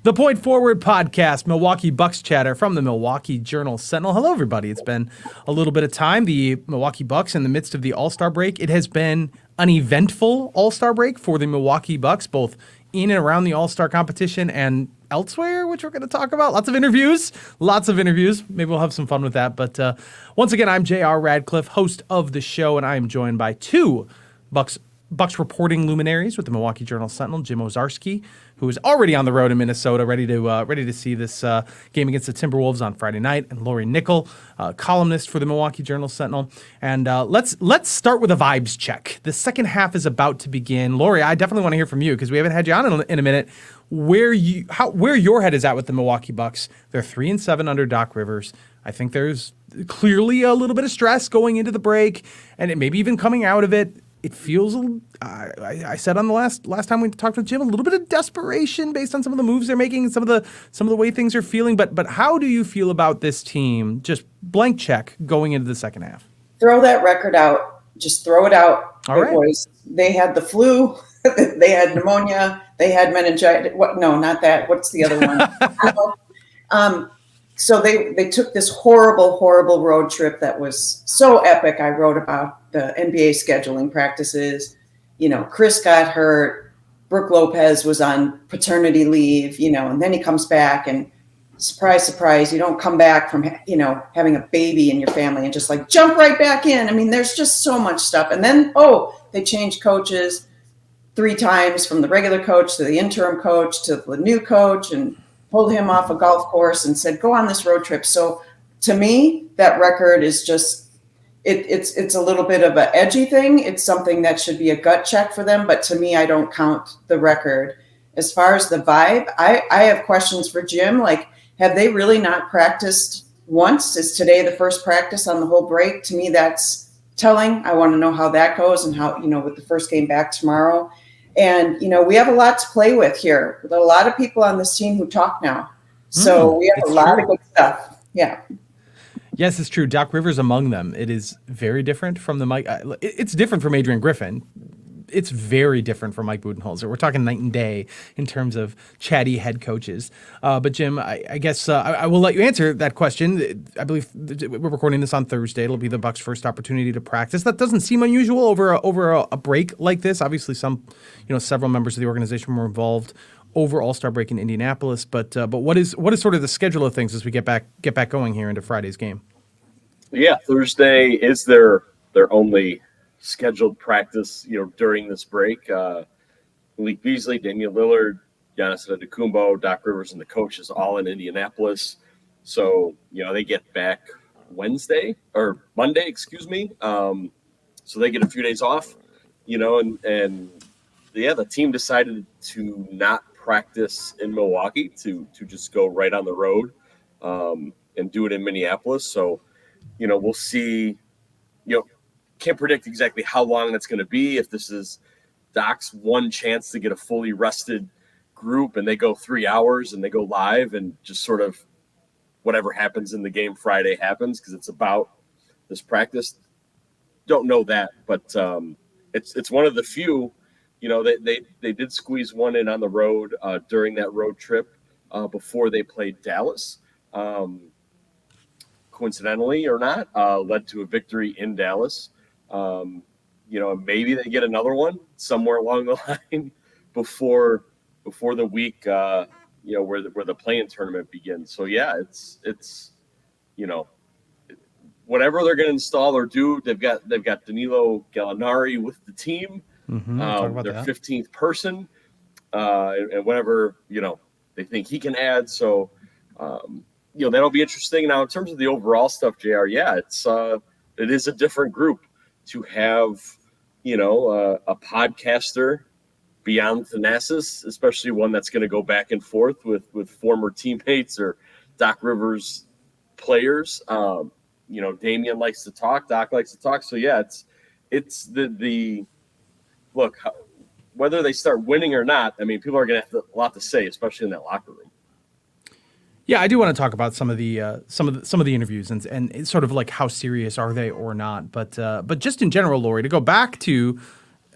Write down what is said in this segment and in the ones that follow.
The Point Forward podcast, Milwaukee Bucks chatter from the Milwaukee Journal Sentinel. Hello, everybody. It's been a little bit of time. The Milwaukee Bucks in the midst of the All-Star break. It has been an eventful All-Star break for the Milwaukee Bucks, both in and around the All-Star competition and elsewhere, which we're going to talk about. Lots of interviews. Maybe we'll have some fun with that. But once again, I'm JR Radcliffe, host of the show, and I am joined by two Bucks reporting luminaries with the Milwaukee Journal Sentinel, Jim Owczarski, who is already on the road in Minnesota, ready to see this game against the Timberwolves on Friday night, and Lori Nickel, columnist for the Milwaukee Journal Sentinel. And let's start with a vibes check. The second half is about to begin. Lori, I definitely want to hear from you because we haven't had you on in a minute. Where your head is at with the Milwaukee Bucks? They're 3-7 under Doc Rivers. I think there's clearly a little bit of stress going into the break, and it maybe even coming out of it. It feels, I said on the last time we talked with Jim, a little bit of desperation based on some of the moves they're making and some of the way things are feeling. But how do you feel about this team? Just blank check going into the second half. Throw that record out. Just throw it out. All right. Boys. They had the flu. They had pneumonia. They had meningitis. What? No, not that. What's the other one? So they took this horrible road trip that was so epic. I wrote about the NBA scheduling practices. You know, Chris got hurt. Brooke Lopez was on paternity leave, and then he comes back and surprise, surprise, you don't come back from, having a baby in your family and just like jump right back in. I mean, there's just so much stuff. And then, they changed coaches 3 times from the regular coach to the interim coach to the new coach and pulled him off a golf course and said, go on this road trip. So to me, that record is just, it's a little bit of an edgy thing. It's something that should be a gut check for them. But to me, I don't count the record. As far as the vibe, I have questions for Jim. Like, have they really not practiced once? Is today the first practice on the whole break? To me, that's telling. I want to know how that goes and how, with the first game back tomorrow. And, we have a lot to play with here. With a lot of people on this team who talk now. So we have a lot of good stuff. Yeah. Yes, it's true. Doc Rivers among them. It is very different from the Mike. It's different from Adrian Griffin. It's very different from Mike Budenholzer. We're talking night and day in terms of chatty head coaches. But Jim, I guess I will let you answer that question. I believe we're recording this on Thursday. It'll be the Bucks' first opportunity to practice. That doesn't seem unusual over a break like this. Obviously, several members of the organization were involved over All-Star break in Indianapolis. But what is sort of the schedule of things as we get back going here into Friday's game? Yeah, Thursday is their only scheduled practice, during this break. Malik Beasley, Damian Lillard, Giannis Antetokounmpo, Doc Rivers, and the coaches all in Indianapolis. So, they get back Monday, excuse me. So they get a few days off, and the team decided to not practice in Milwaukee, to just go right on the road and do it in Minneapolis. So, we'll see, can't predict exactly how long that's going to be. If this is Doc's one chance to get a fully rested group and they go 3 hours and they go live and just sort of whatever happens in the game Friday happens because it's about this practice. Don't know that, but it's one of the few, they did squeeze one in on the road during that road trip before they played Dallas. Coincidentally or not, led to a victory in Dallas. Maybe they get another one somewhere along the line before the week, where the play-in tournament begins. So yeah, it's whatever they're going to install or do. They've got Danilo Gallinari with the team, their 15th person, and whatever they think he can add. So that'll be interesting. Now in terms of the overall stuff, JR, yeah, it is a different group. To have, a podcaster beyond Thanasis, especially one that's going to go back and forth with former teammates or Doc Rivers players. Damian likes to talk, Doc likes to talk. So yeah, it's the look, whether they start winning or not. I mean, people are going to have a lot to say, especially in that locker room. Yeah, I do want to talk about some of the interviews and sort of like how serious are they or not. But just in general, Lori, to go back to,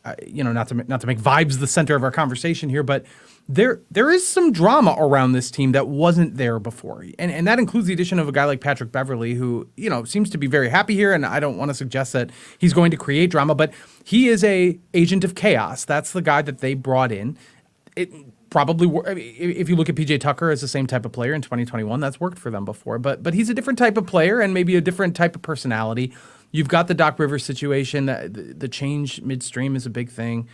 not to make vibes the center of our conversation here, but there is some drama around this team that wasn't there before. And that includes the addition of a guy like Patrick Beverley, who, seems to be very happy here. And I don't want to suggest that he's going to create drama, but he is a agent of chaos. That's the guy that they brought in. It probably, if you look at PJ Tucker as the same type of player in 2021, that's worked for them before. But he's a different type of player and maybe a different type of personality. You've got the Doc Rivers situation. The change midstream is a big thing.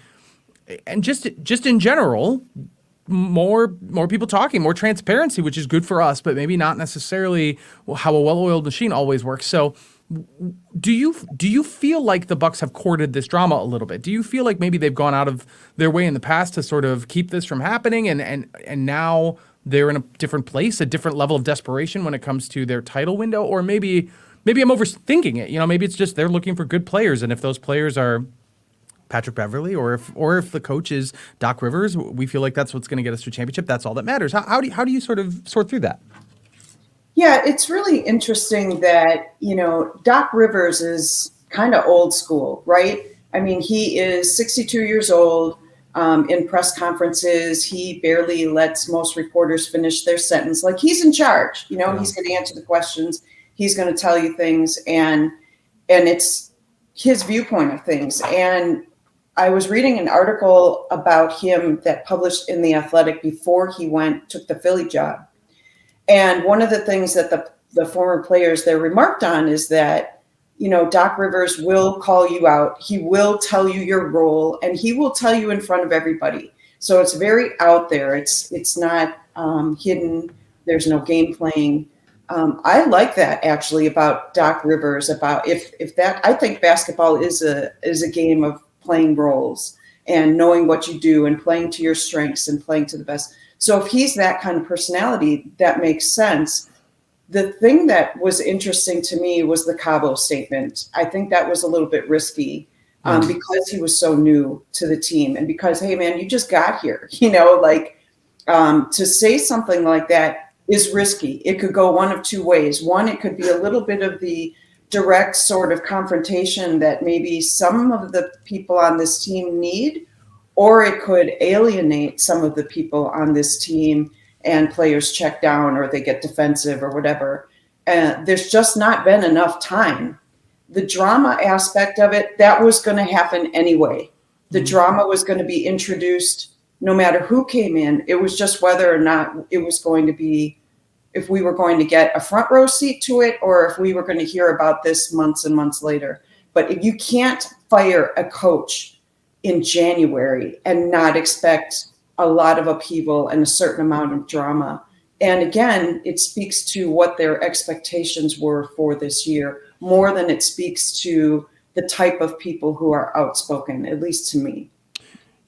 And just in general, more people talking, more transparency, which is good for us, but maybe not necessarily how a well-oiled machine always works. So do you feel like the Bucks have courted this drama a little bit? Do you feel like maybe they've gone out of their way in the past to sort of keep this from happening, and now they're in a different place, a different level of desperation when it comes to their title window? Or maybe I'm overthinking it. Maybe it's just they're looking for good players, and if those players are Patrick Beverley, or if the coach is Doc Rivers, we feel like that's what's going to get us to a championship. That's all that matters. How do you sort of sort through that? Yeah, it's really interesting that, Doc Rivers is kind of old school, right? I mean, he is 62 years old. In press conferences, he barely lets most reporters finish their sentence. Like, he's in charge. He's going to answer the questions. He's going to tell you things, and it's his viewpoint of things. And I was reading an article about him that published in The Athletic before he took the Philly job. And one of the things that the former players there remarked on is that, Doc Rivers will call you out. He will tell you your role, and he will tell you in front of everybody. So it's very out there. It's not hidden. There's no game playing. I like that actually about Doc Rivers, about if that, I think basketball is a game of playing roles and knowing what you do and playing to your strengths and playing to the best. So if he's that kind of personality, that makes sense. The thing that was interesting to me was the Cabo statement. I think that was a little bit risky because he was so new to the team, and because, hey man, you just got here, to say something like that is risky. It could go one of two ways. One, it could be a little bit of the direct sort of confrontation that maybe some of the people on this team need, or it could alienate some of the people on this team and players check down or they get defensive or whatever. There's just not been enough time. The drama aspect of it, that was going to happen anyway. The drama was going to be introduced no matter who came in. It was just whether or not it was going to be, if we were going to get a front row seat to it, or if we were going to hear about this months and months later. But if you can't fire a coach in January and not expect a lot of upheaval and a certain amount of drama. And again, it speaks to what their expectations were for this year, more than it speaks to the type of people who are outspoken, at least to me.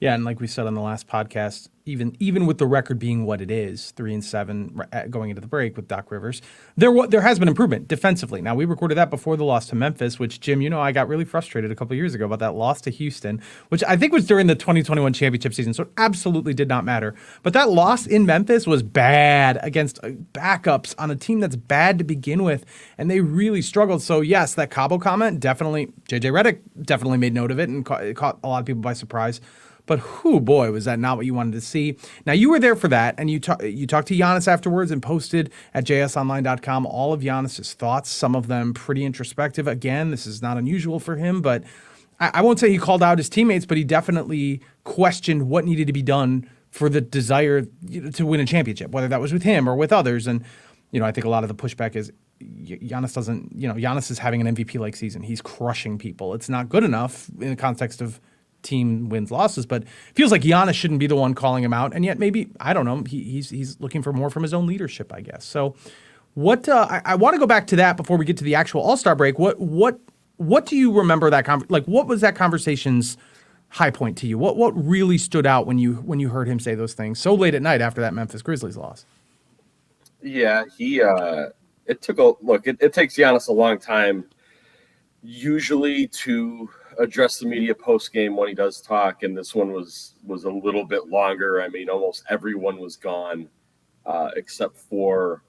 Yeah, and like we said on the last podcast, even with the record being what it is, 3-7 going into the break with Doc Rivers, there has been improvement defensively. Now, we recorded that before the loss to Memphis, which, Jim, I got really frustrated a couple of years ago about that loss to Houston, which I think was during the 2021 championship season, so it absolutely did not matter. But that loss in Memphis was bad against backups on a team that's bad to begin with, and they really struggled. So, yes, that Cabo comment, definitely, JJ Redick definitely made note of it and caught a lot of people by surprise. But boy, was that not what you wanted to see. Now, you were there for that, and you talked to Giannis afterwards and posted at jsonline.com all of Giannis's thoughts, some of them pretty introspective. Again, this is not unusual for him, but I won't say he called out his teammates, but he definitely questioned what needed to be done for the desire to win a championship, whether that was with him or with others. And, I think a lot of the pushback is Giannis is having an MVP-like season. He's crushing people. It's not good enough in the context of team wins losses, but feels like Giannis shouldn't be the one calling him out, and yet maybe, I don't know, he's looking for more from his own leadership, I guess. So what I want to go back to that before we get to the actual All-Star break. What do you remember that what was that conversation's high point to you? What really stood out when you heard him say those things so late at night after that Memphis Grizzlies loss? Yeah, it takes Giannis a long time usually to address the media post game when he does talk, and this one was a little bit longer. I mean, almost everyone was gone except for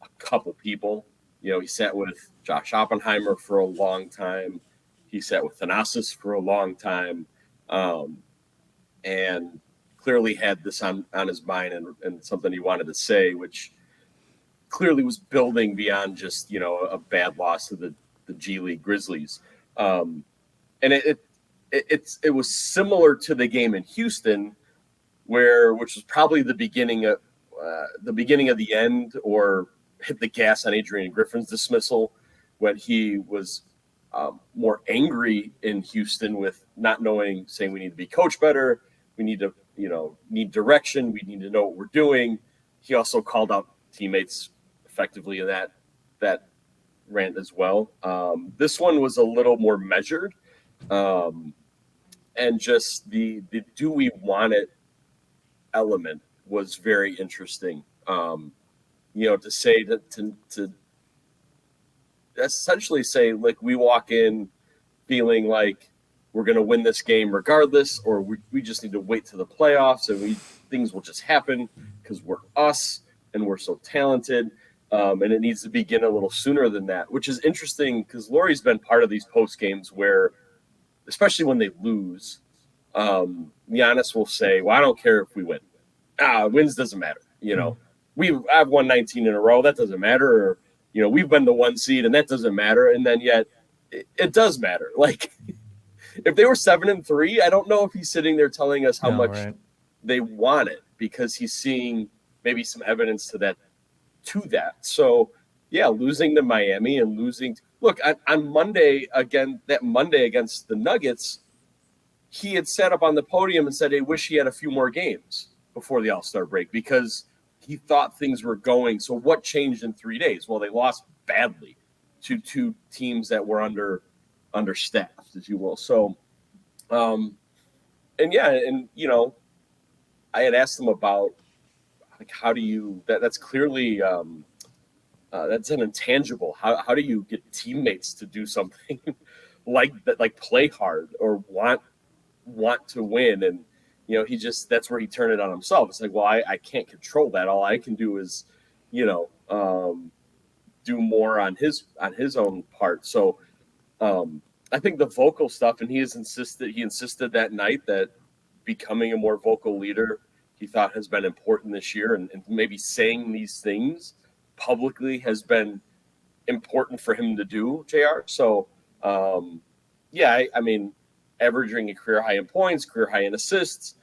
a couple people. He sat with Josh Oppenheimer for a long time. He sat with Thanasis for a long time, and clearly had this on his mind and something he wanted to say, which clearly was building beyond just, a bad loss to the G League Grizzlies. And it was similar to the game in Houston, which was probably the beginning of the end, or hit the gas on Adrian Griffin's dismissal, when he was more angry in Houston with not knowing, saying we need to be coached better. We need to, need direction. We need to know what we're doing. He also called out teammates effectively in that rant as well. This one was a little more measured, and just the do we want it element was very interesting. To say to essentially say, like, we walk in feeling like we're going to win this game regardless, or we just need to wait to the playoffs and things will just happen because we're us and we're so talented. And it needs to begin a little sooner than that, which is interesting because Lauri's been part of these post games where, especially when they lose, Giannis will say, well, I don't care if we win. Wins doesn't matter. I've won 19 in a row. That doesn't matter. Or, we've been the 1 seed and that doesn't matter. And then yet it does matter. Like, if they were 7-3, I don't know if he's sitting there telling us how much they want it, because he's seeing maybe some evidence to that. So, yeah, losing to Miami and look, on Monday, that Monday against the Nuggets, he had sat up on the podium and said, I wish he had a few more games before the All-Star break, because he thought things were going. So what changed in 3 days? Well, they lost badly to two teams that were understaffed, if you will. So, I had asked him about, like, how do you, that's clearly, that's an intangible. How do you get teammates to do something like that, like play hard or want to win? And, that's where he turned it on himself. It's like, well, I can't control that. All I can do is, do more on his own part. So, I think the vocal stuff, and he insisted that night that becoming a more vocal leader, he thought, has been important this year, and maybe saying these things publicly has been important for him to do, JR. So, averaging a career high in points, career high in assists.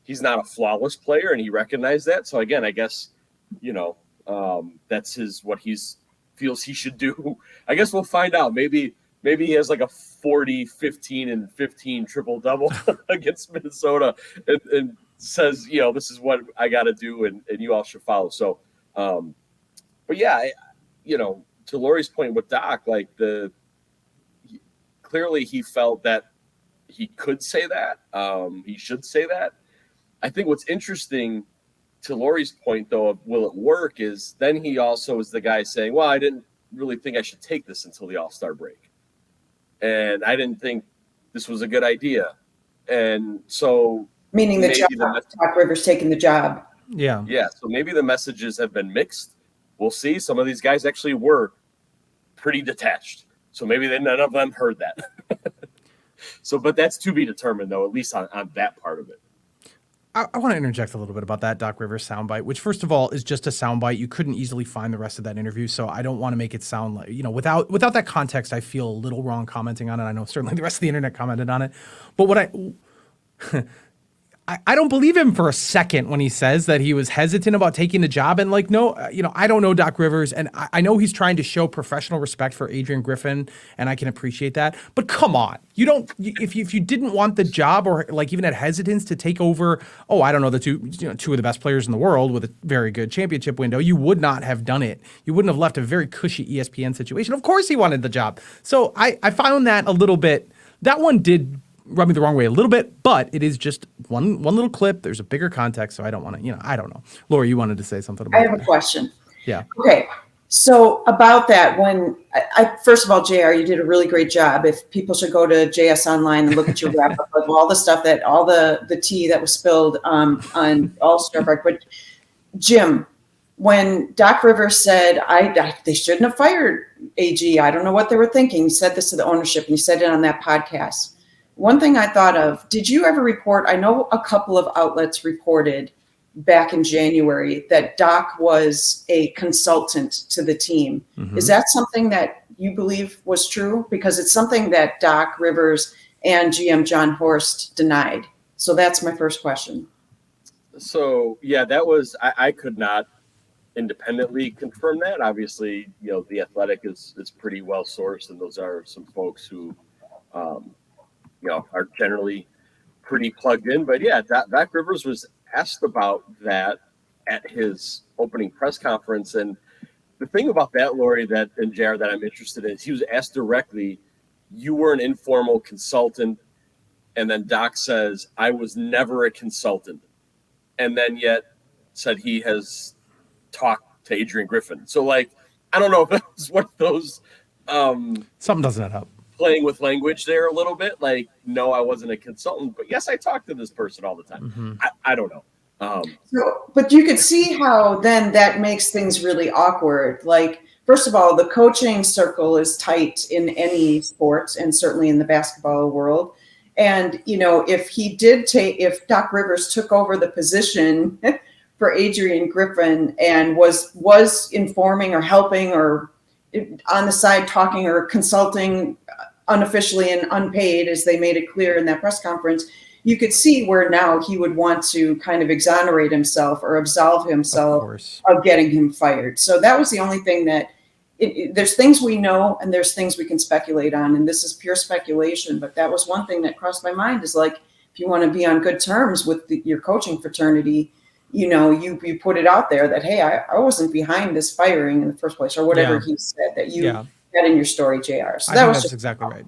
He's not a flawless player, and he recognized that. So again, I guess, that's what he's feels he should do. I guess we'll find out. Maybe he has like a 40, 15, and 15 triple-double against Minnesota and says, this is what I got to do, and you all should follow. So, to Lauri's point with Doc, like, clearly he felt that he could say that. He should say that. I think what's interesting, to Lauri's point, though, of will it work, is then he also is the guy saying, well, I didn't really think I should take this until the All-Star break. And I didn't think this was a good idea. And so... Meaning the job. Doc Rivers taking the job. Yeah. Yeah. So maybe the messages have been mixed. We'll see. Some of these guys actually were pretty detached. So maybe none of them heard that. But that's to be determined, though, at least on that part of it. I want to interject a little bit about that Doc Rivers soundbite, which, first of all, is just a soundbite. You couldn't easily find the rest of that interview, so I don't want to make it sound like, without that context, I feel a little wrong commenting on it. I know certainly the rest of the internet commented on it. But what I don't believe him for a second when he says that he was hesitant about taking the job. And no, I don't know Doc Rivers, and I know he's trying to show professional respect for Adrian Griffin, and I can appreciate that. But come on, if you didn't want the job, or even had hesitance to take over, the two of the best players in the world with a very good championship window, you would not have done it. You wouldn't have left a very cushy ESPN situation. Of course he wanted the job. So I found that a little bit, that one did rub me the wrong way a little bit, but it is just one little clip. There's a bigger context, so I don't want to, I don't know. Lauri, you wanted to say something about that. I have a question. Yeah. Okay. So about that, when I first of all, JR, you did a really great job. If people should go to JS Online and look at your wrap up of all the stuff all the tea that was spilled on All-Star break. But Jim, when Doc Rivers said they shouldn't have fired AG, I don't know what they were thinking. He said this to the ownership, and he said it on that podcast. one thing I thought of, did you ever report, I know a couple of outlets reported back in January that Doc was a consultant to the team. Is that something that you believe was true? Because it's something that Doc Rivers and GM John Horst denied. So that's my first question. So, yeah, that was, I could not independently confirm that. Obviously, The Athletic is pretty well sourced, and those are some folks who, are generally pretty plugged in. But yeah, Doc Rivers was asked about that at his opening press conference. And the thing about that, Lori, and JR, that I'm interested in is he was asked directly, you were an informal consultant. And then Doc says, I was never a consultant. And then yet said he has talked to Adrian Griffin. So, I don't know if that was one of those. Something doesn't add up. Playing with language there a little bit. No, I wasn't a consultant, but yes, I talk to this person all the time. I don't know. But you could see how then that makes things really awkward. First of all, the coaching circle is tight in any sport, and certainly in the basketball world. And, if Doc Rivers took over the position for Adrian Griffin and was informing or helping or on the side talking or consulting unofficially and unpaid, as they made it clear in that press conference, you could see where now he would want to kind of exonerate himself or absolve himself of getting him fired. So that was the only thing that there's things we know and there's things we can speculate on. And this is pure speculation. But that was one thing that crossed my mind is if you want to be on good terms with your coaching fraternity, you put it out there that, hey, I wasn't behind this firing in the first place, or whatever he said that you had in your story, JR. So that's exactly right.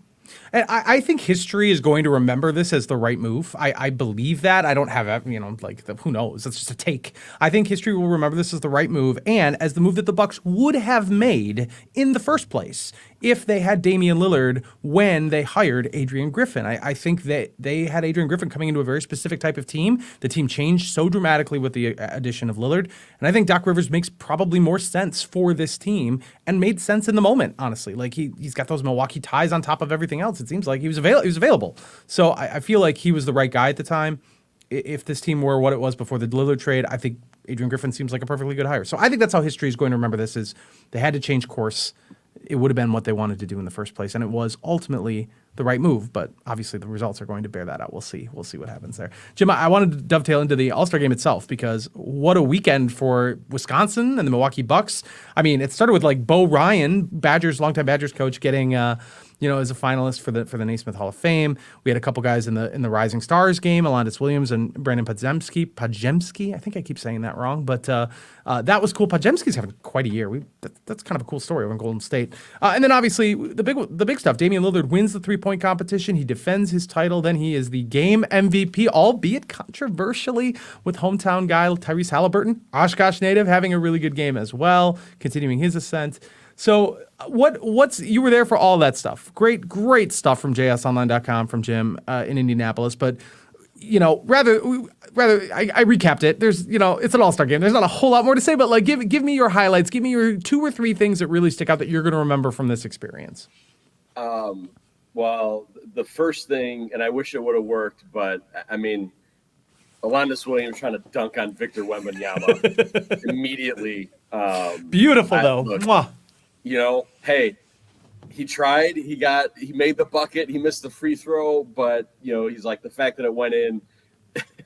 And I think history is going to remember this as the right move. I believe that. I don't have, who knows? That's just a take. I think history will remember this as the right move and as the move that the Bucks would have made in the first place if they had Damian Lillard when they hired Adrian Griffin. I think that they had Adrian Griffin coming into a very specific type of team. The team changed so dramatically with the addition of Lillard. And I think Doc Rivers makes probably more sense for this team and made sense in the moment, honestly. He's got those Milwaukee ties on top of everything else. It seems like he was available. So I feel like he was the right guy at the time. If this team were what it was before the Lillard trade, I think Adrian Griffin seems like a perfectly good hire. So I think that's how history is going to remember this is they had to change course. It would have been what they wanted to do in the first place. And it was ultimately the right move, but obviously the results are going to bear that out. We'll see what happens there. Jim, I wanted to dovetail into the All-Star Game itself because what a weekend for Wisconsin and the Milwaukee Bucks. I mean, it started with Bo Ryan, longtime Badgers coach, getting as a finalist for the Naismith Hall of Fame. We had a couple guys in the Rising Stars game, Alondas Williams and Brandon Podziemski. I think I keep saying that wrong, but that was cool. Podziemski's having quite a year. That's kind of a cool story over in Golden State. And then obviously the big stuff. Damian Lillard wins the 3-point competition. He defends his title. Then he is the game MVP, albeit controversially, with hometown guy Tyrese Haliburton, Oshkosh native, having a really good game as well, continuing his ascent. So you were there for all that stuff. Great stuff from jsonline.com from Jim in Indianapolis. But, rather I recapped it. There's, it's an All-Star game. There's not a whole lot more to say, but give me your highlights. Give me your 2 or 3 things that really stick out that you're going to remember from this experience. Well, the first thing, and I wish it would have worked, but I mean, Alondas Williams trying to dunk on Victor Wembanyama immediately. Beautiful though. Look, hey, he tried, he made the bucket, he missed the free throw, but he's like, the fact that it went in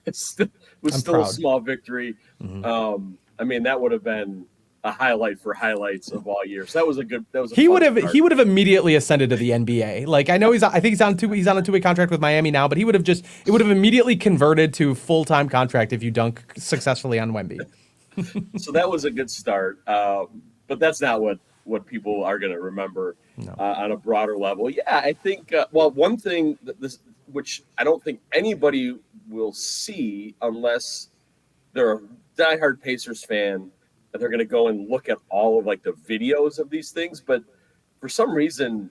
was still a small victory. Mm-hmm. I mean, that would have been a highlight for highlights of all year. So he would have immediately ascended to the NBA. I know he's on a 2-way contract with Miami now, but it would have immediately converted to full-time contract if you dunk successfly on Wemby. So that was a good start. But that's not what people are going to remember on a broader level. Yeah, I think, one thing which I don't think anybody will see unless they're a diehard Pacers fan, that they're going to go and look at all of the videos of these things. But for some reason,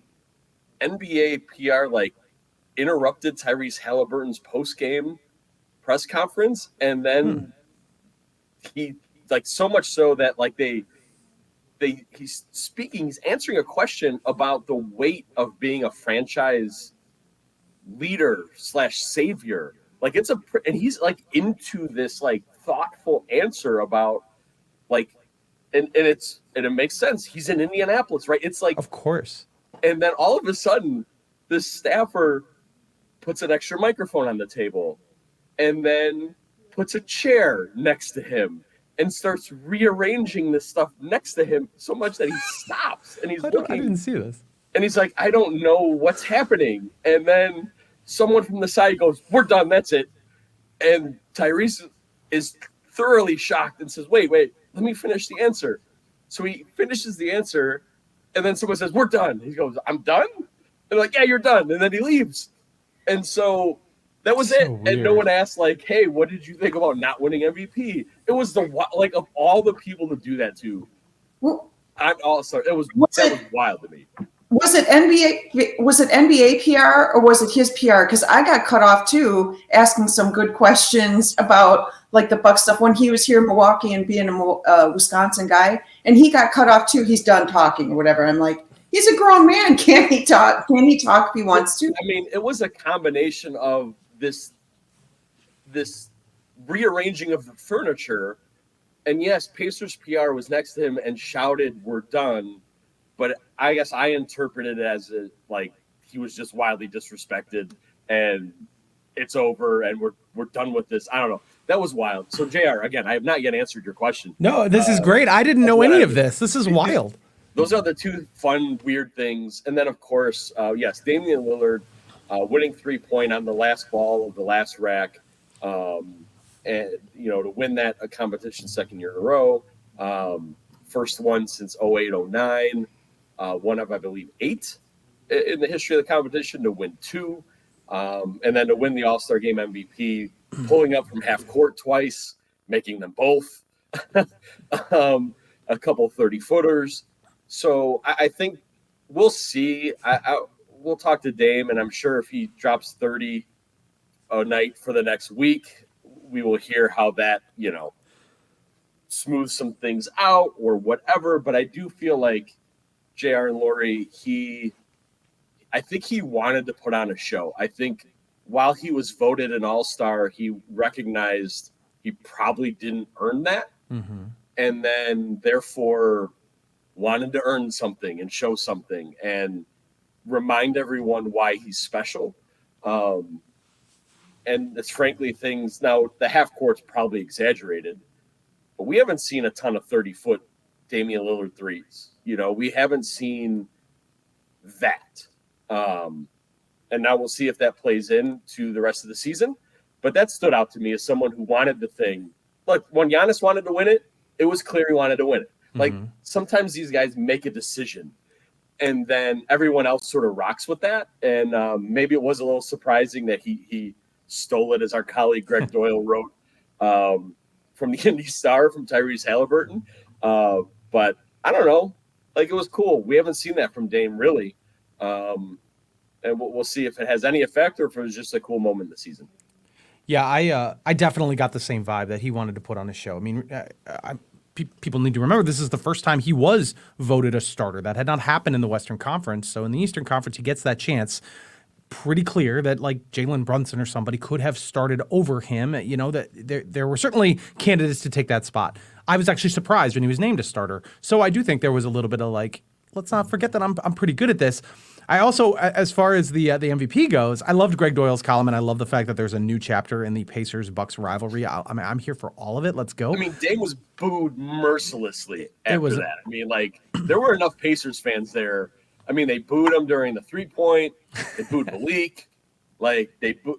NBA PR interrupted Tyrese Haliburton's post-game press conference. And then he so much so that he's answering a question about the weight of being a franchise leader / savior. Like and he's like into this like thoughtful answer about like, and it makes sense. He's in Indianapolis, right? It's like, Of course. and then all of a sudden, this staffer puts an extra microphone on the table and then puts a chair next to him and starts rearranging this stuff next to him so much that he stops and he's I looking. didn't see this. And he's like, I don't know what's happening. And then someone from the side goes, we're done. That's it. And Tyrese is thoroughly shocked and says, wait, let me finish the answer. So he finishes the answer. And then someone says, we're done. He goes, I'm done? And they're like, yeah, you're done. And then he leaves. And so that was it. Weird. And no one asked, like, hey, what did you think about not winning MVP? It was like of all the people to do that to, I'm also, that was wild to me. Was it NBA PR or was it his PR? Because I got cut off too, asking some good questions about like the Bucks stuff when he was here in Milwaukee and being a Wisconsin guy, and he got cut off too. He's done talking or whatever. I'm like, he's a grown man. Can't he talk? Can he talk if he wants to? I mean, it was a combination of this rearranging of the furniture, and yes, Pacers PR was next to him and shouted, "We're done." But I guess I interpreted it as like he was just wildly disrespected and it's over and we're done with this. I don't know. That was wild. So JR, again, I have not yet answered your question. No, this is great. I didn't know any of this. This is wild. Those are the two fun, weird things. And then, of course, yes, Damian Lillard winning 3-point on the last ball of the last rack, and to win that a competition second year in a row, first one since 08-09. One of, I believe, 8 in the history of the competition, to win 2. And then to win the AllStar Game MVP, pulling up from half court twice, making them both a couple 30-footers. So I think we'll see. We'll talk to Dame, and I'm sure if he drops 30 a night for the next week, we will hear how that, smooths some things out or whatever. But I do feel like JR and Lori, I think he wanted to put on a show. I think while he was voted an all-star, he recognized he probably didn't earn that. Mm-hmm. And then therefore wanted to earn something and show something and remind everyone why he's special. And it's frankly things, now the half court's probably exaggerated, but we haven't seen a ton of 30-foot Damian Lillard threes. We haven't seen that. And now we'll see if that plays into the rest of the season. But that stood out to me as someone who wanted the thing. Look, when Giannis wanted to win it, it was clear he wanted to win it. Mm-hmm. Like, sometimes these guys make a decision, and then everyone else sort of rocks with that. And maybe it was a little surprising that he stole it, as our colleague Greg Doyle wrote, from the Indy Star, from Tyrese Haliburton. But I don't know. Like, it was cool. We haven't seen that from Dame, really. And we'll see if it has any effect or if it was just a cool moment in the season. Yeah, I definitely got the same vibe that he wanted to put on a show. I mean, people need to remember this is the first time he was voted a starter. That had not happened in the Western Conference. So in the Eastern Conference, he gets that chance. Pretty clear that like Jalen Brunson or somebody could have started over him. That there were certainly candidates to take that spot. I was actually surprised when he was named a starter. So I do think there was a little bit of like, let's not forget that I'm pretty good at this. I also, as far as the MVP goes, I loved Greg Doyle's column, and I love the fact that there's a new chapter in the Pacers-Bucks rivalry. I'm here for all of it. Let's go. I mean, Dame was booed mercilessly after that. I mean, like, there were enough Pacers fans there. I mean, they booed him during the 3-point. They booed Malik. Like,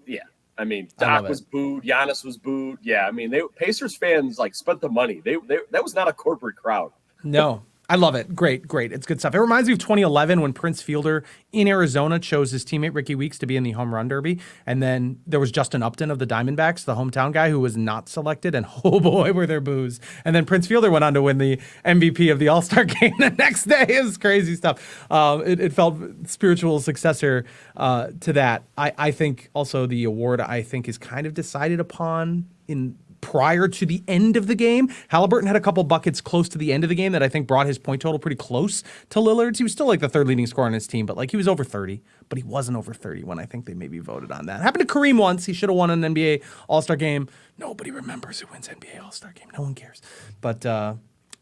yeah. I mean, Doc was booed. Giannis was booed. Yeah, I mean, Pacers fans, like, spent the money. That was not a corporate crowd. No. I love it. Great. It's good stuff. It reminds me of 2011 when Prince Fielder in Arizona chose his teammate Ricky Weeks to be in the home run derby. And then there was Justin Upton of the Diamondbacks, the hometown guy, who was not selected. And oh boy, were there boos. And then Prince Fielder went on to win the MVP of the All-Star Game the next day. It was crazy stuff. It felt spiritual successor to that. I think also the award, I think, is kind of decided upon prior to the end of the game. Haliburton had a couple buckets close to the end of the game that I think brought his point total pretty close to Lillard's. He was still like the third leading scorer on his team, but like he was over 30, but he wasn't over 30 when I think they maybe voted on that. Happened to Kareem once. He should have won an NBA All-Star game. Nobody remembers who wins NBA All-Star game. No one cares. But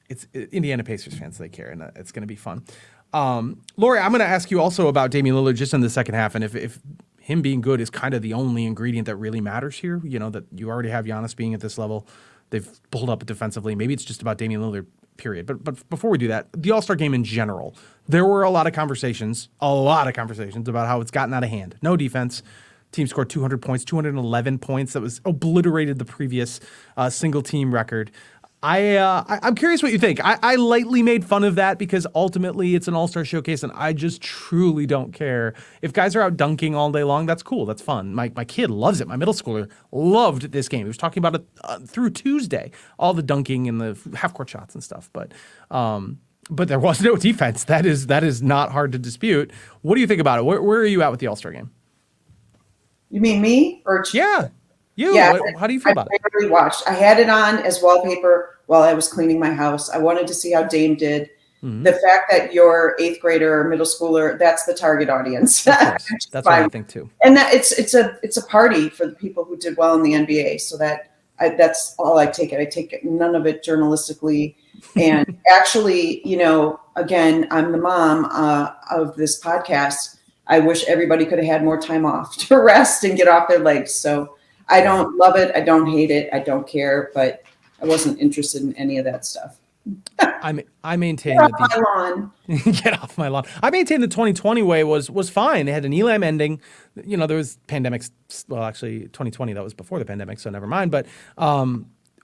it's Indiana Pacers fans, they care, and it's going to be fun. Lori, I'm going to ask you also about Damian Lillard just in the second half, and if him being good is kind of the only ingredient that really matters here, you know, that you already have Giannis being at this level. They've pulled up defensively. Maybe it's just about Damian Lillard, period. But before we do that, the All-Star game in general, there were a lot of conversations about how it's gotten out of hand. No defense. Team scored 200 points, 211 points. That was obliterated the previous single-team record. I'm curious what you think. I lightly made fun of that because ultimately it's an all-star showcase, and I just truly don't care. If guys are out dunking all day long, that's cool. That's fun. My kid loves it. My middle schooler loved this game. He was talking about it through Tuesday, all the dunking and the half-court shots and stuff. But there was no defense. That is not hard to dispute. What do you think about it? Where are you at with the all-star game? You mean me or? Yeah. You? Yeah, how do you feel about it? I barely watched. I had it on as wallpaper while I was cleaning my house. I wanted to see how Dame did. Mm-hmm. The fact that you're 8th grader or middle schooler, that's the target audience. That's what I think too. And that it's a party for the people who did well in the NBA. So that's all I take it. I take none of it journalistically. And actually, you know, again, I'm the mom of this podcast. I wish everybody could have had more time off to rest and get off their legs. So I don't love it. I don't hate it. I don't care, but I wasn't interested in any of that stuff. I maintain that my lawn. Get off my lawn. I maintain the 2020 way was fine. They had an Elam ending. You know, there was pandemics. Well, actually, 2020 that was before the pandemic, so never mind. But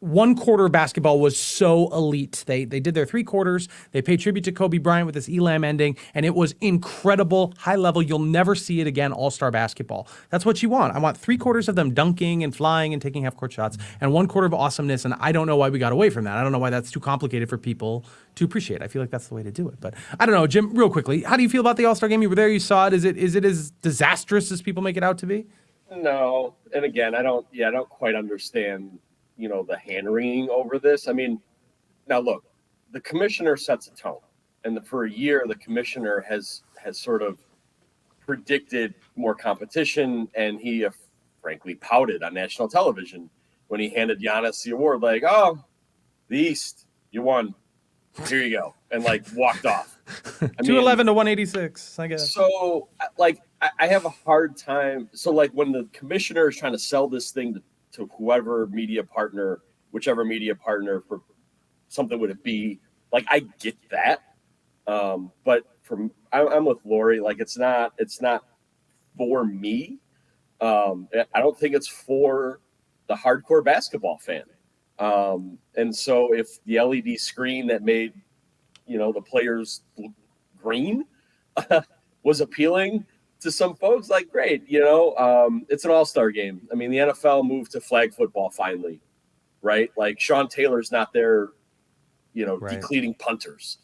one quarter of basketball was so elite. They did their 3 quarters. They paid tribute to Kobe Bryant with this Elam ending, and it was incredible, high level. You'll never see it again, all-star basketball. That's what you want. I want 3 quarters of them dunking and flying and taking half-court shots, and 1 quarter of awesomeness, and I don't know why we got away from that. I don't know why that's too complicated for people to appreciate. I feel like that's the way to do it. But I don't know, Jim, real quickly, how do you feel about the all-star game? You were there, you saw it. Is it as disastrous as people make it out to be? No, and again, I don't quite understand, you know, the hand-wringing over this. I mean, now look, the commissioner sets a tone, and for a year, the commissioner has sort of predicted more competition, and he frankly pouted on national television when he handed Giannis the award, like, "Oh, the East, you won. Here you go," and like walked off. 211 to 186, I guess. So, like, I have a hard time. So, like, when the commissioner is trying to sell this thing to whoever media partner, whichever media partner for something would it be, like, I get that. But I'm with Lori. Like, it's not for me. I don't think it's for the hardcore basketball fan. And so if the LED screen that made, you know, the players look green was appealing to some folks, like, great, you know, it's an all-star game. I mean, the NFL moved to flag football finally, right? Like, Sean Taylor's not there, you know, right, decleating punters,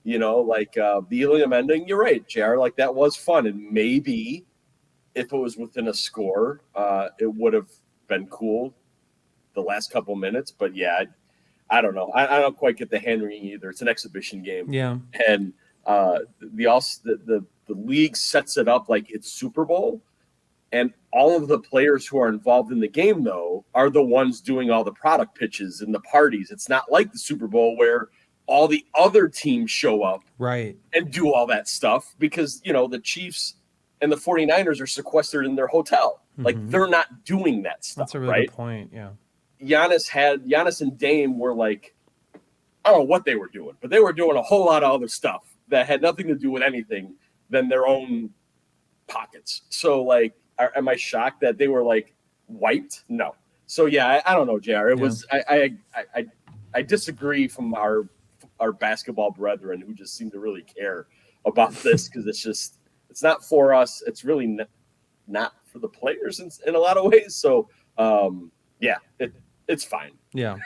you know, like the Elam ending. You're right, JR, like, that was fun. And maybe if it was within a score, it would have been cool the last couple minutes. But yeah, I don't know. I don't quite get the hand wringing either. It's an exhibition game. Yeah. And the league sets it up like it's Super Bowl, and all of the players who are involved in the game, though, are the ones doing all the product pitches and the parties. It's not like the Super Bowl where all the other teams show up, right, and do all that stuff, because, you know, the Chiefs and the 49ers are sequestered in their hotel. Mm-hmm. Like, they're not doing that stuff. That's a really good point. Yeah. Giannis and Dame were like, I don't know what they were doing, but they were doing a whole lot of other stuff that had nothing to do with anything than their own pockets. So, like, am I shocked that they were, like, wiped? No. So, yeah, I don't know, JR. It was I disagree from our basketball brethren who just seem to really care about this, because it's not for us. It's really not for the players in a lot of ways. So, yeah, it's fine. Yeah.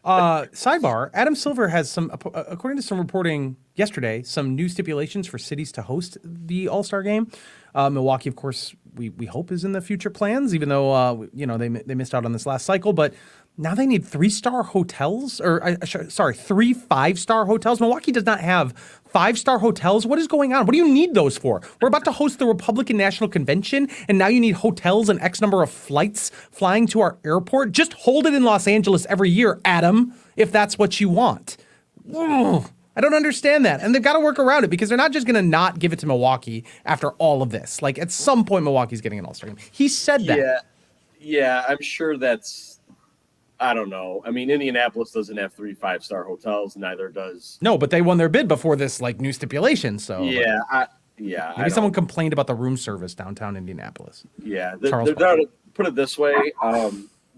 Sidebar, Adam Silver has some, according to some reporting yesterday, some new stipulations for cities to host the All-Star game. Milwaukee, of course, we hope is in the future plans, even though, you know, they missed out on this last cycle. But Now they need 3-star hotels, or sorry, 3 5-star hotels. Milwaukee does not have 5-star hotels. What is going on? What do you need those for? We're about to host the Republican National Convention, and now you need hotels and X number of flights flying to our airport. Just hold it in Los Angeles every year, Adam, if that's what you want. Ugh, I don't understand that. And they've got to work around it because they're not just going to not give it to Milwaukee after all of this. Like, at some point, Milwaukee's getting an All-Star game. He said that. Yeah, I'm sure that's... I don't know. I mean, Indianapolis doesn't have 3 5-star hotels. Neither does. No, but they won their bid before this like new stipulation. So maybe someone complained about the room service downtown Indianapolis. Yeah, put it this way: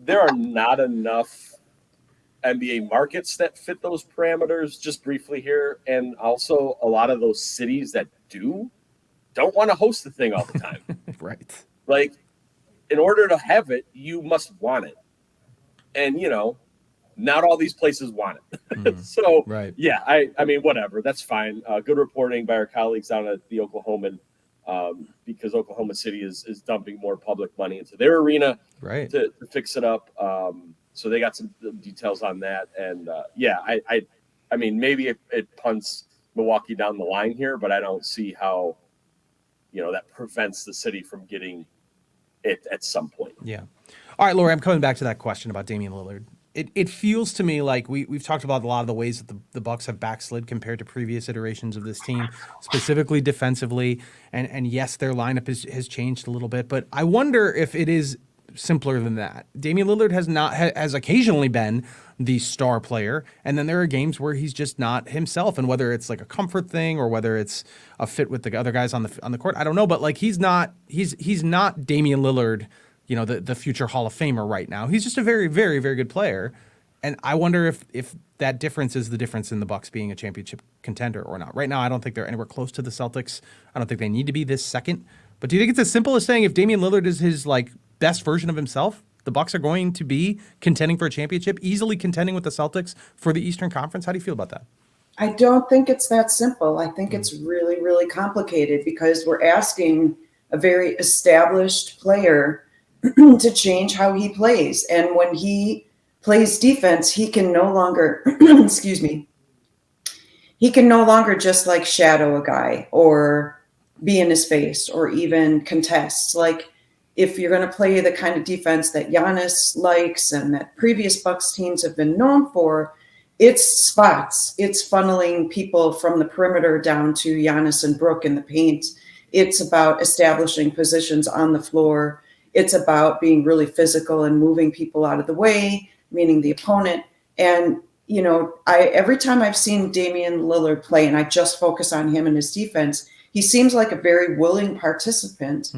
there are not enough NBA markets that fit those parameters. Just briefly here, and also a lot of those cities that don't want to host the thing all the time. Right. Like, in order to have it, you must want it. And, not all these places want it. So, right. Yeah, I mean, whatever. That's fine. Good reporting by our colleagues down at the Oklahoman, because Oklahoma City is dumping more public money into their arena to fix it up. So they got some details on that. And, I mean, maybe it punts Milwaukee down the line here, but I don't see how, that prevents the city from getting it at some point. Yeah. All right, Lori, I'm coming back to that question about Damian Lillard. It feels to me like we've talked about a lot of the ways that the Bucks have backslid compared to previous iterations of this team, specifically defensively. And yes, their lineup has changed a little bit, but I wonder if it is simpler than that. Damian Lillard has occasionally been the star player, and then there are games where he's just not himself. And whether it's like a comfort thing or whether it's a fit with the other guys on the court, I don't know. But like he's not Damian Lillard, the future Hall of Famer right now. He's just a very, very, very good player. And I wonder if that difference is the difference in the Bucks being a championship contender or not. Right now, I don't think they're anywhere close to the Celtics. I don't think they need to be this second. But do you think it's as simple as saying if Damian Lillard is his like best version of himself, the Bucks are going to be contending for a championship, easily contending with the Celtics for the Eastern Conference? How do you feel about that? I don't think it's that simple. I think it's really, really complicated because we're asking a very established player to change how he plays. And when he plays defense, he can no longer, he can no longer just like shadow a guy or be in his face or even contest. Like if you're going to play the kind of defense that Giannis likes and that previous Bucks teams have been known for, it's spots. It's funneling people from the perimeter down to Giannis and Brook in the paint. It's about establishing positions on the floor. It's about being really physical and moving people out of the way, meaning the opponent. And, every time I've seen Damian Lillard play, and I just focus on him and his defense, he seems like a very willing participant.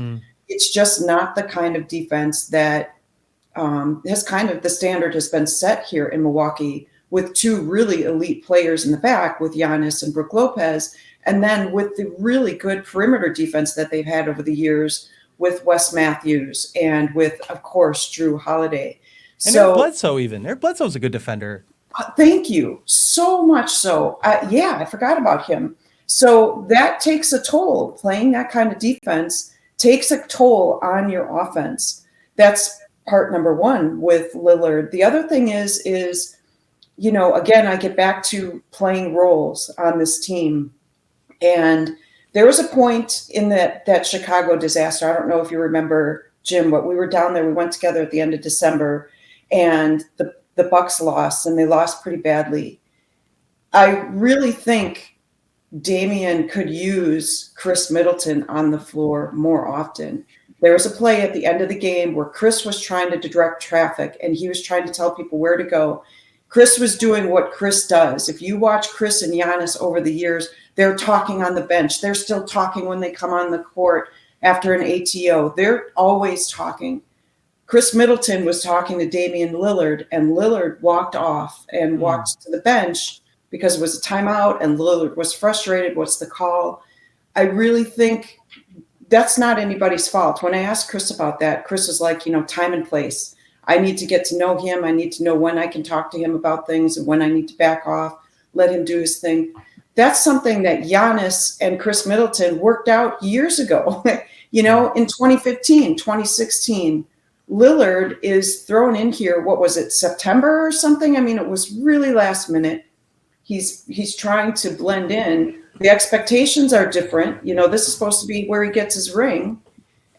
It's just not the kind of defense that the standard has been set here in Milwaukee with 2 really elite players in the back with Giannis and Brook Lopez, and then with the really good perimeter defense that they've had over the years with Wes Matthews and with, of course, Drew Holiday. And Eric Bledsoe even. Eric Bledsoe's a good defender. Thank you. So much so. I forgot about him. So that takes a toll. Playing that kind of defense takes a toll on your offense. That's part number one with Lillard. The other thing is, again, I get back to playing roles on this team. And there was a point in that Chicago disaster. I don't know if you remember, Jim, but we were down there. We went together at the end of December, and the Bucks lost, and they lost pretty badly. I really think Damian could use Chris Middleton on the floor more often. There was a play at the end of the game where Chris was trying to direct traffic, and he was trying to tell people where to go. Chris was doing what Chris does. If you watch Chris and Giannis over the years, they're talking on the bench. They're still talking when they come on the court after an ATO. They're always talking. Chris Middleton was talking to Damian Lillard, and Lillard walked off and walked to the bench because it was a timeout, and Lillard was frustrated. What's the call? I really think that's not anybody's fault. When I asked Chris about that, Chris was like, time and place. I need to get to know him. I need to know when I can talk to him about things and when I need to back off, let him do his thing. That's something that Giannis and Chris Middleton worked out years ago, in 2015, 2016, Lillard is thrown in here. What was it, September or something? I mean, it was really last minute. He's trying to blend in. The expectations are different. This is supposed to be where he gets his ring.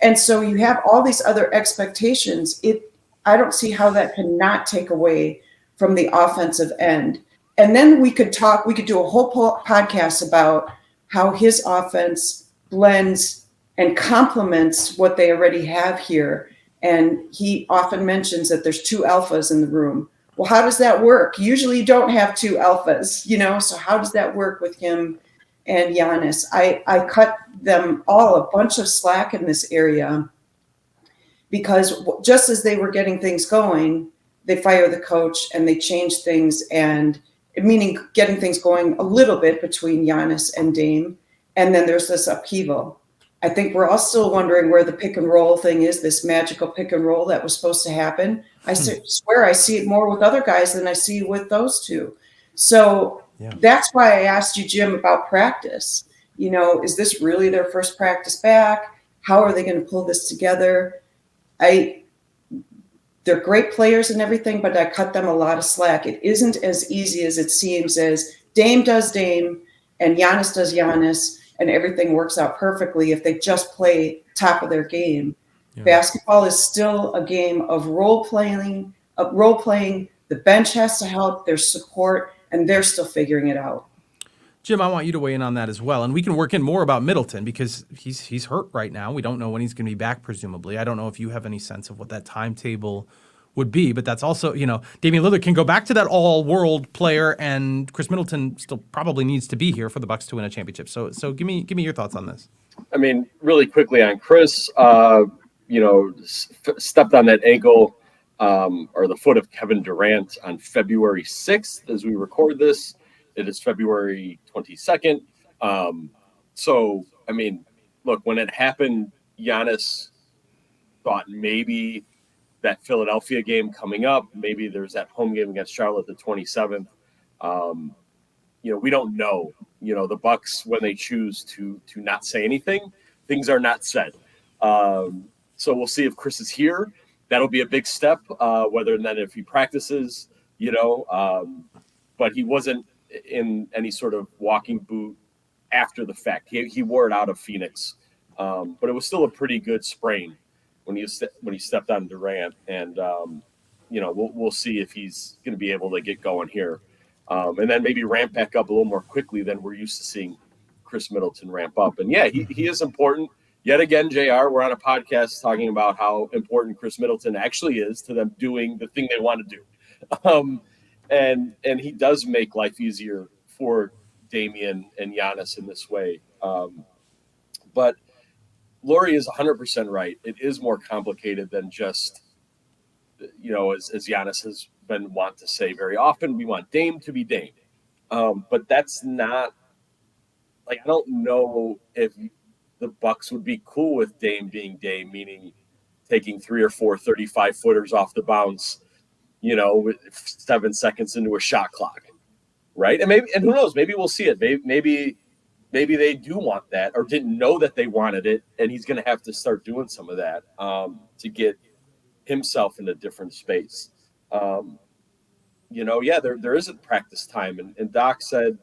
And so you have all these other expectations. I don't see how that can not take away from the offensive end. And then we could do a whole podcast about how his offense blends and complements what they already have here. And he often mentions that there's two alphas in the room. Well, how does that work? Usually you don't have two alphas, so how does that work with him and Giannis? I cut them all a bunch of slack in this area because just as they were getting things going, they fire the coach and they change things, and meaning getting things going a little bit between Giannis and Dame. And then there's this upheaval. I think we're all still wondering where the pick and roll thing is, this magical pick and roll that was supposed to happen. I swear I see it more with other guys than I see with those two. So that's why I asked you, Jim, about practice. Is this really their first practice back? How are they going to pull this together? They're great players and everything, but I cut them a lot of slack. It isn't as easy as it seems, as Dame does Dame and Giannis does Giannis, and everything works out perfectly if they just play top of their game. Yeah. Basketball is still a game of role playing. The bench has to help. There's support, and they're still figuring it out. Jim, I want you to weigh in on that as well, and we can work in more about Middleton because he's hurt right now. We don't know when he's going to be back, presumably. I don't know if you have any sense of what that timetable would be, but that's also, Damian Lillard can go back to that all-world player, and Chris Middleton still probably needs to be here for the Bucks to win a championship. So give me your thoughts on this. I mean, really quickly on Chris, stepped on that ankle or the foot of Kevin Durant on February 6th as we record this. It is February 22nd. So, I mean, look, when it happened, Giannis thought maybe that Philadelphia game coming up, maybe there's that home game against Charlotte the 27th. We don't know. The Bucks, when they choose to not say anything, things are not said. So we'll see if Chris is here. That'll be a big step, whether and then if he practices, but he wasn't in any sort of walking boot after the fact. He wore it out of Phoenix, but it was still a pretty good sprain when he stepped on Durant, and we'll see if he's going to be able to get going here, and then maybe ramp back up a little more quickly than we're used to seeing Chris Middleton ramp up. And he is important. Yet again, JR, we're on a podcast talking about how important Chris Middleton actually is to them doing the thing they want to do. And he does make life easier for Damian and Giannis in this way. But Lori is 100% right. It is more complicated than just, as Giannis has been wont to say very often, we want Dame to be Dame. But that's not, I don't know if the Bucks would be cool with Dame being Dame, meaning taking 3 or 4 35-footers off the bounce, with 7 seconds into a shot clock, right? And who knows? Maybe we'll see it. Maybe they do want that, or didn't know that they wanted it, and he's going to have to start doing some of that to get himself in a different space. There isn't practice time, and Doc said,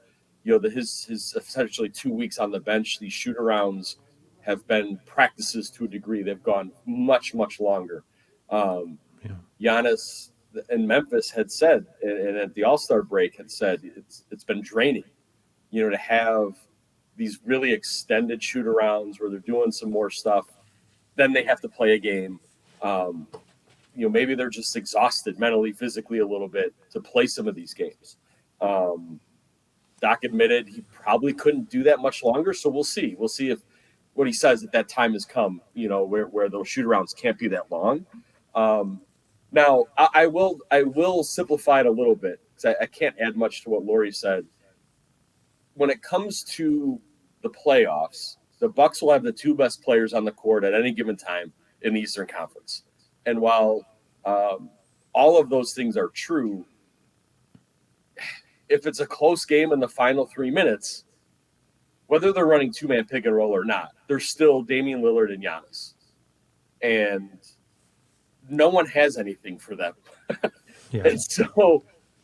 his essentially 2 weeks on the bench, these shoot-arounds have been practices to a degree. They've gone much, much longer. Giannis in Memphis had said, and at the All-Star break had said, it's been draining, to have these really extended shoot-arounds where they're doing some more stuff. Then they have to play a game. Maybe they're just exhausted mentally, physically a little bit to play some of these games. Doc admitted he probably couldn't do that much longer, so we'll see. We'll see if what he says at that time has come, where those shoot-arounds can't be that long. Now, I will simplify it a little bit because I can't add much to what Lori said. When it comes to the playoffs, the Bucks will have the 2 best players on the court at any given time in the Eastern Conference. And while all of those things are true, if it's a close game in the final 3 minutes, whether they're running 2-man pick and roll or not, there's still Damian Lillard and Giannis. And no one has anything for them. Yeah.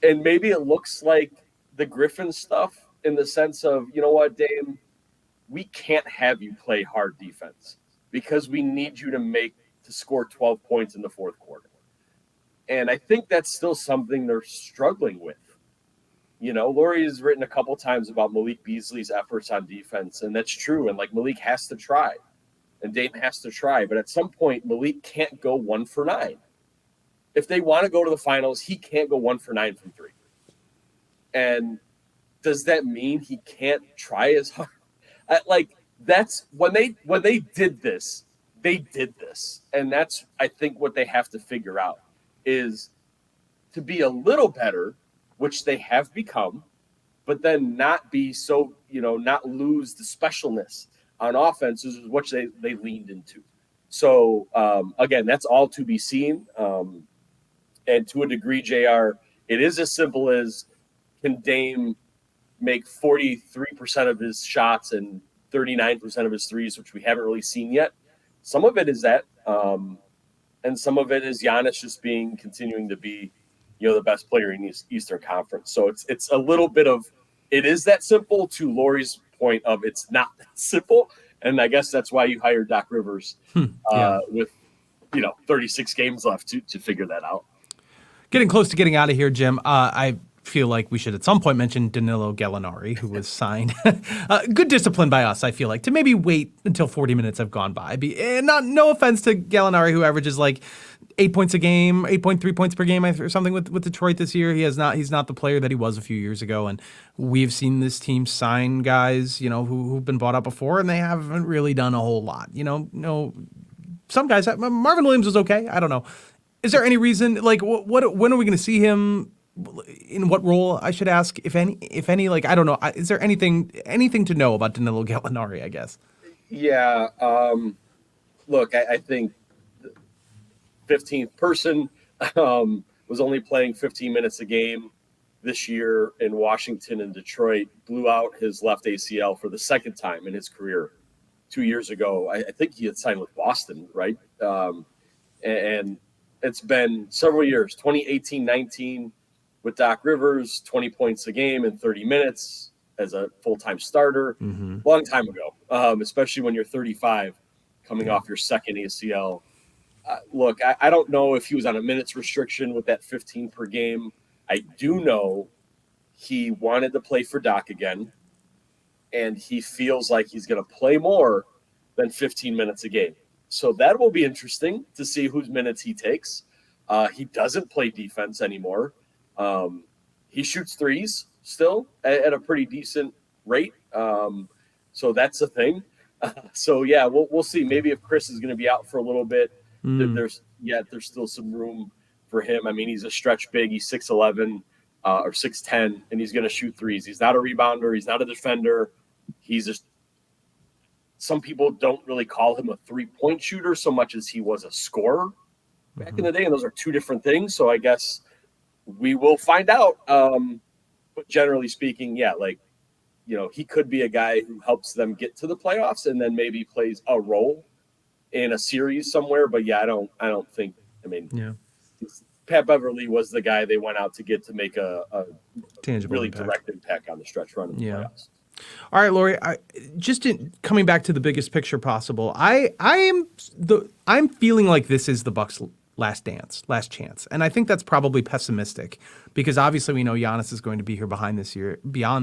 And maybe it looks like the Griffin stuff in the sense of, you know what, Dame, we can't have you play hard defense because we need you to score 12 points in the fourth quarter. And I think that's still something they're struggling with. You know, Laurie has written a couple times about Malik Beasley's efforts on defense, and that's true. And like Malik has to try, and Dame has to try. But at some point, Malik can't go 1 for 9. If they want to go to the finals, he can't go 1 for 9 from 3. And does that mean he can't try as hard? That's when they did this, and that's I think what they have to figure out is to be a little better, which they have become, but then not be so, not lose the specialness on offense, which they leaned into. So, again, that's all to be seen. And to a degree, JR, it is as simple as, can Dame make 43% of his shots and 39% of his threes, which we haven't really seen yet? Some of it is that, and some of it is Giannis just continuing to be, the best player in the Eastern Conference. So it's a little bit of, it is that simple, to Laurie's point of it's not that simple. And I guess that's why you hired Doc Rivers with 36 games left to figure that out. Getting close to getting out of here, Jim. I feel like we should at some point mention Danilo Gallinari, who was signed. Good discipline by us, I feel like, to maybe wait until 40 minutes have gone by. No offense to Gallinari, who averages like 8 points a game, 8.3 points per game or something with Detroit this year. He's not the player that he was a few years ago. And we've seen this team sign guys, who've been bought out before, and they haven't really done a whole lot. Some guys, Marvin Williams was okay. I don't know. Is there any reason, like, when are we going to see him? In what role, I should ask, if any, like, I don't know. Is there anything to know about Danilo Gallinari, I guess? Yeah. Look, I think the 15th person was only playing 15 minutes a game this year in Washington and Detroit, blew out his left ACL for the second time in his career 2 years ago. I think he had signed with Boston, right? And it's been several years, 2018-19, with Doc Rivers, 20 points a game in 30 minutes as a full-time starter. Mm-hmm. Long time ago, especially when you're 35, coming off your second ACL. Look, I don't know if he was on a minutes restriction with that 15 per game. I do know he wanted to play for Doc again, and he feels like he's going to play more than 15 minutes a game. So that will be interesting to see whose minutes he takes. He doesn't play defense anymore. He shoots threes still at a pretty decent rate. So that's a thing. So yeah, we'll see. Maybe if Chris is going to be out for a little bit, there's still some room for him. I mean, he's a stretch big. He's 6'11", or 6'10", and he's going to shoot threes. He's not a rebounder. He's not a defender. He's just, some people don't really call him a 3-point shooter so much as he was a scorer back in the day. And those are two different things. So I guess we will find out. But generally speaking, yeah, like, he could be a guy who helps them get to the playoffs and then maybe plays a role in a series somewhere. But yeah, I don't think, Pat Beverly was the guy they went out to get to make a tangible really direct impact on the stretch run of the playoffs. All right, Laurie. Coming back to the biggest picture possible, I'm feeling like this is the Bucks' last chance, and I think that's probably pessimistic because obviously we know Giannis is going to be here beyond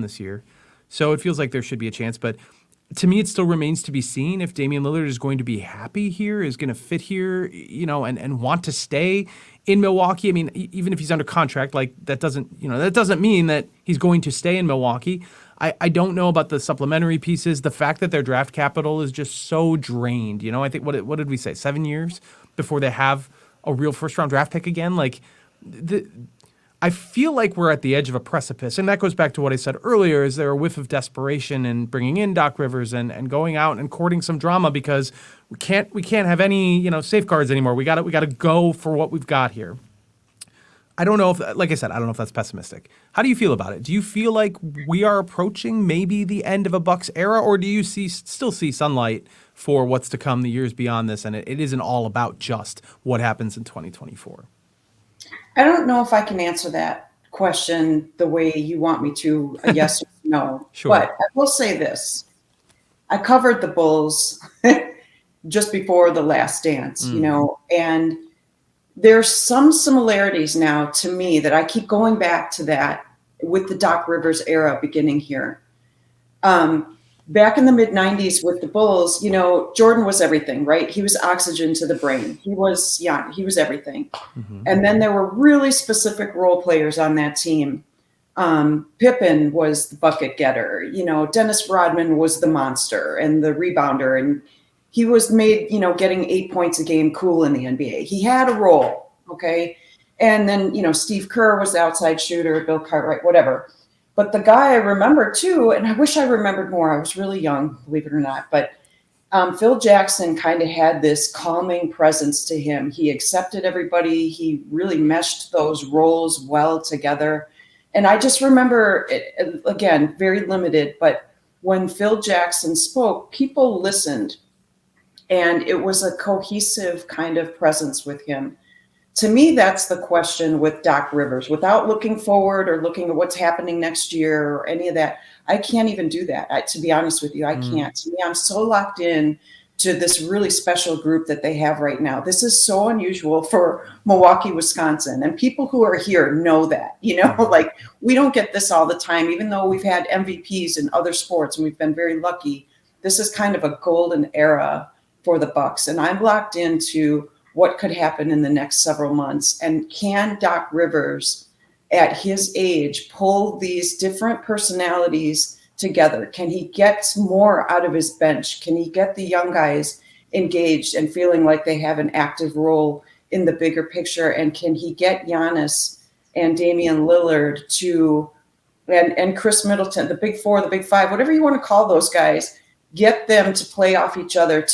this year, so it feels like there should be a chance. But to me, it still remains to be seen if Damian Lillard is going to be happy here, is going to fit here, and want to stay in Milwaukee. I mean, even if he's under contract, like that doesn't mean that he's going to stay in Milwaukee. I don't know about the supplementary pieces. The fact that their draft capital is just so drained. I think what did we say? 7 years before they have a real first-round draft pick again. Like, I feel like we're at the edge of a precipice, and that goes back to what I said earlier. Is there a whiff of desperation in bringing in Doc Rivers and going out and courting some drama because we can't have any safeguards anymore. We got to go for what we've got here. I don't know if, like I said, I don't know if that's pessimistic. How do you feel about it? Do you feel like we are approaching maybe the end of a Bucks era, or do you still see sunlight for what's to come the years beyond this, and it isn't all about just what happens in 2024? I don't know if I can answer that question the way you want me to, a yes or no. Sure. But I will say this. I covered the Bulls just before the Last Dance, and there's some similarities now to me that I keep going back to that with the Doc Rivers era beginning here. Back in the mid 90s with the Bulls, Jordan was everything, right? He was oxygen to the brain. He was everything. Mm-hmm. And then there were really specific role players on that team. Pippen was the bucket getter, Dennis Rodman was the monster and the rebounder, and he was made, getting 8 points a game cool in the NBA. He had a role, okay? And then, Steve Kerr was the outside shooter, Bill Cartwright, whatever. But the guy I remember too, and I wish I remembered more, I was really young, believe it or not, but Phil Jackson kind of had this calming presence to him. He accepted everybody. He really meshed those roles well together. And I just remember, again, very limited, but when Phil Jackson spoke, people listened. And it was a cohesive kind of presence with him. To me, that's the question with Doc Rivers. Without looking forward or looking at what's happening next year or any of that, I can't even do that. To be honest with you, I can't. To me, I'm so locked in to this really special group that they have right now. This is so unusual for Milwaukee, Wisconsin. And people who are here know that, like we don't get this all the time, even though we've had MVPs in other sports and we've been very lucky. This is kind of a golden era for the Bucks. And I'm locked into what could happen in the next several months. And can Doc Rivers, at his age, pull these different personalities together? Can he get more out of his bench? Can he get the young guys engaged and feeling like they have an active role in the bigger picture? And can he get Giannis and Damian Lillard and Chris Middleton, the big four, the big five, whatever you want to call those guys, get them to play off each other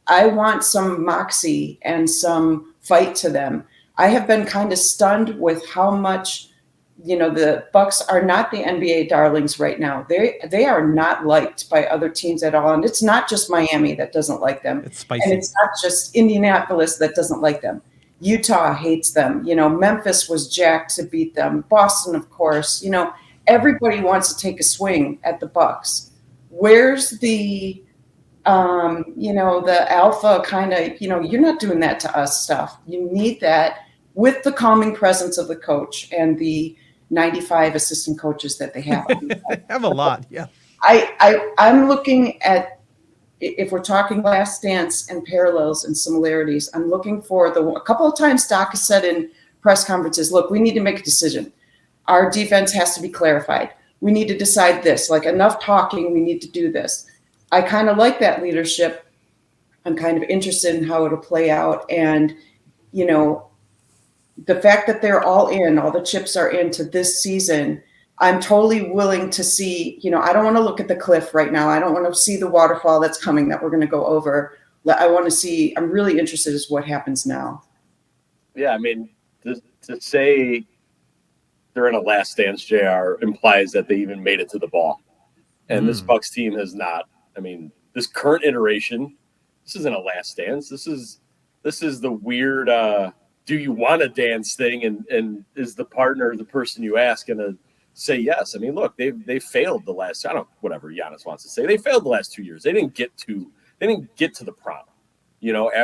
I want some moxie and some fight to them. I have been kind of stunned with how much, the Bucks are not the NBA darlings right now. They are not liked by other teams at all. And it's not just Miami that doesn't like them. It's spicy. And it's not just Indianapolis that doesn't like them. Utah hates them. Memphis was jacked to beat them. Boston, of course. Everybody wants to take a swing at the Bucks. Where's the the alpha kind of, you're not doing that to us stuff. You need that with the calming presence of the coach and the 95 assistant coaches that they have. They have a lot, yeah. I'm looking at, if we're talking Last Dance and parallels and similarities, I'm looking for a couple of times Doc has said in press conferences, look, we need to make a decision. Our defense has to be clarified. We need to decide this, like enough talking, we need to do this. I kind of like that leadership. I'm kind of interested in how it'll play out. And, the fact that they're all the chips are into this season, I'm totally willing to see, I don't want to look at the cliff right now. I don't want to see the waterfall that's coming that we're going to go over. I want to see, I'm really interested in what happens now. Yeah, I mean, to say they're in a Last Dance, JR, implies that they even made it to the ball. And this Bucks team has not. I mean, this current iteration, this isn't a Last Dance. This is the weird do you want to dance thing, and is the partner the person you ask going to say yes? I mean, look, they failed the last, whatever Giannis wants to say. They failed the last 2 years. They didn't get to the prom,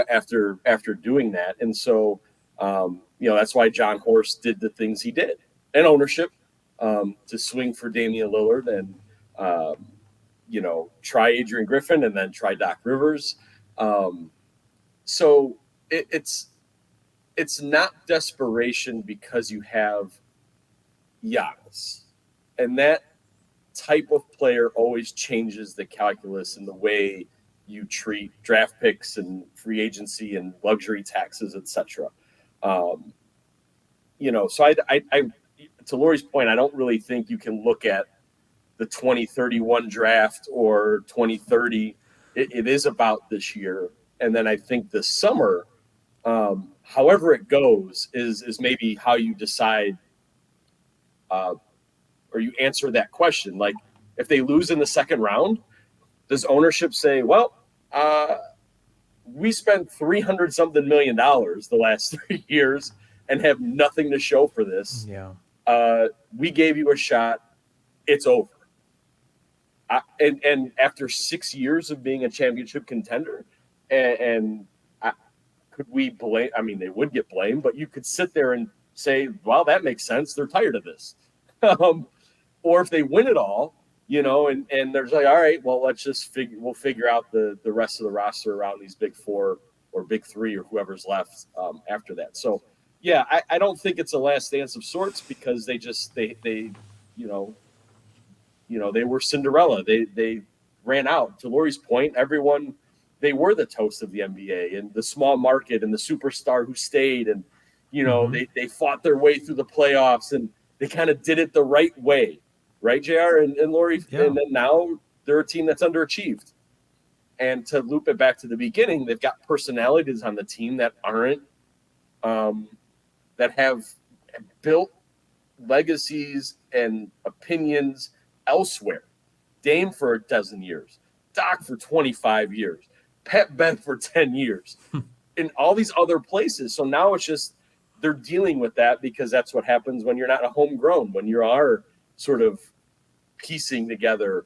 after doing that. And so that's why John Horst did the things he did, and ownership to swing for Damian Lillard and try Adrian Griffin and then try Doc Rivers. So it's not desperation because you have Giannis. And that type of player always changes the calculus in the way you treat draft picks and free agency and luxury taxes, etc. So I to Lori's point, I don't really think you can look at the 2031 draft or 2030. It is about this year. And then I think this summer, however it goes is maybe how you decide or you answer that question. Like, if they lose in the second round, does ownership say, well, we spent $300 something million the last 3 years and have nothing to show for this. Yeah. We gave you a shot. It's over. And after 6 years of being a championship contender, could we blame? I mean, they would get blamed, but you could sit there and say, well, that makes sense. They're tired of this. Or if they win it all, you know, and there's like, all right, well, let's just we'll figure out the rest of the roster around these big four or big three or whoever's left after that. So, yeah, I don't think it's a last dance of sorts, because they you know, they were Cinderella. They ran out. To Lori's point, they were the toast of the NBA, and the small market and the superstar who stayed, and, you know, they fought their way through the playoffs, and they kind of did it the right way. Right, JR and Lori? Yeah. And then now they're a team that's underachieved. And to loop it back to the beginning, they've got personalities on the team that aren't, that have built legacies and opinions elsewhere. Dame for a dozen years, Doc for 25 years, Pat Bev for 10 years, in all these other places. So now it's just they're dealing with that, because that's what happens when you're not a homegrown, when you are sort of piecing together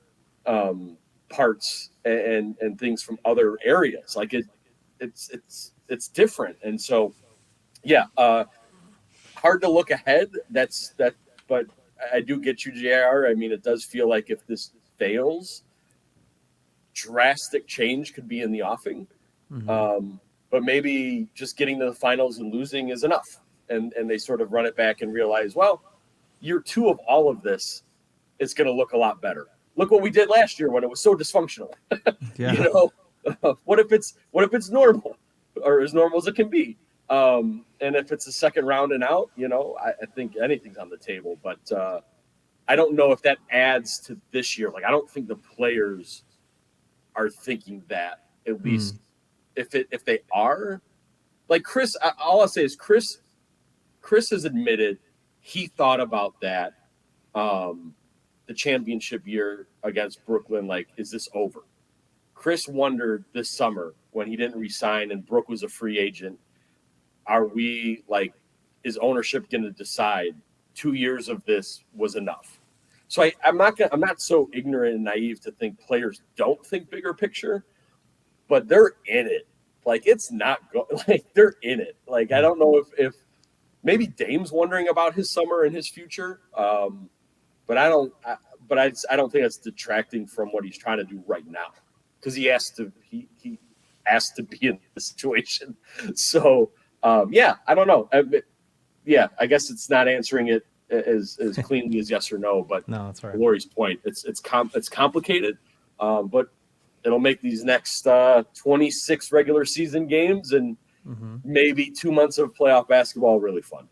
parts and things from other areas. Like it's different. And so, yeah, hard to look ahead. But I do get you, JR. I mean, it does feel like if this fails, drastic change could be in the offing. But maybe just getting to the finals and losing is enough. And they sort of run it back and realize, well, year 2 of all of this, it's going to look a lot better. Look what we did last year when it was so dysfunctional. Yeah. You know, what if it's normal, or as normal as it can be? And if it's a second round and out, you know, I think anything's on the table. But I don't know if that adds to this year. Like, I don't think the players are thinking that. At least if they are, like Chris. All I'll say is Chris has admitted he thought about that. The championship year against Brooklyn, like, is this over? Chris wondered this summer when he didn't resign and Brook was a free agent, is ownership going to decide 2 years of this was enough? So I'm not so ignorant and naive to think players don't think bigger picture, but they're in it. Like, it's not like they're in it. Like, I don't know if maybe Dame's wondering about his summer and his future. But I don't think that's detracting from what he's trying to do right now, because he asked to be in the situation. So yeah, I don't know. Yeah, I guess it's not answering it as cleanly as yes or no. But no, that's right. Lori's point, it's complicated, but it'll make these next 26 regular season games and maybe 2 months of playoff basketball really fun.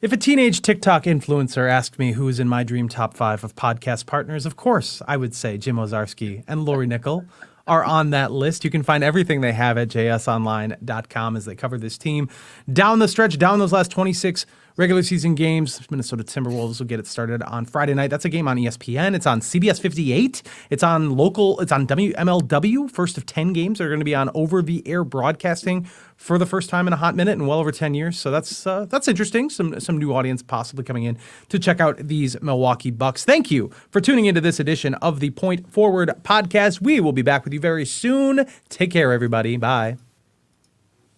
If a teenage TikTok influencer asked me who is in my dream top 5 of podcast partners, of course I would say Jim Owczarski and Lori Nickel are on that list. You can find everything they have at jsonline.com as they cover this team down the stretch, down those last 26 regular season games. Minnesota Timberwolves will get it started on Friday night. That's a game on ESPN. It's on CBS 58. It's on WMLW. First of 10 games that are going to be on over-the-air broadcasting for the first time in a hot minute in well over 10 years. So that's interesting. Some new audience possibly coming in to check out these Milwaukee Bucks. Thank you for tuning into this edition of the Point Forward podcast. We will be back with you very soon. Take care, everybody. Bye.